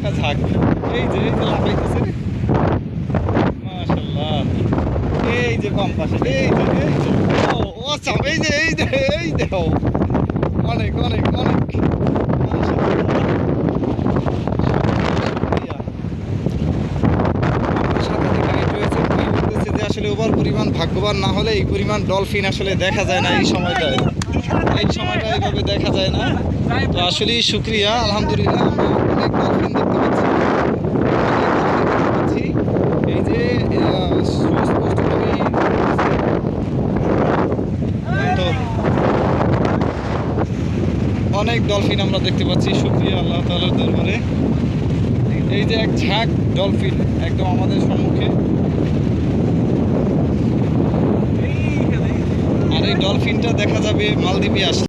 একটা ঝাঁক। এই যে লাফাইতেছে রে, মাশাআল্লাহ। এই যে বাম পাশে, এই যে ও অসাম, এই দেখো অনেক অনেক অনেক মাশাআল্লাহ। শুকরিয়া। আমার সাথে যে গাইড রয়েছে উনি বলতেছে যে আসলে ওভার পরিমাণ ভাগ্যবান না হলে এই পরিমাণ ডলফিন আসলে দেখা যায় না এই সময়টায়। এই সময়টা এইভাবে দেখা যায় না। তো আসলেই শুকরিয়া, আলহামদুলিল্লাহ আমরা অনেক ডলফিন দেখতে পাচ্ছি, এই যে সুস্পষ্টভাবেই তো অনেক ডলফিন আমরা দেখতে পাচ্ছি। শুকরিয়া আল্লাহ তাআলার দরবারে। এই যে এক ঝাঁক ডলফিন একদম আমাদের সম্মুখে। আর এই ডলফিনটা দেখা যাবে মালদ্বীপে আসলে।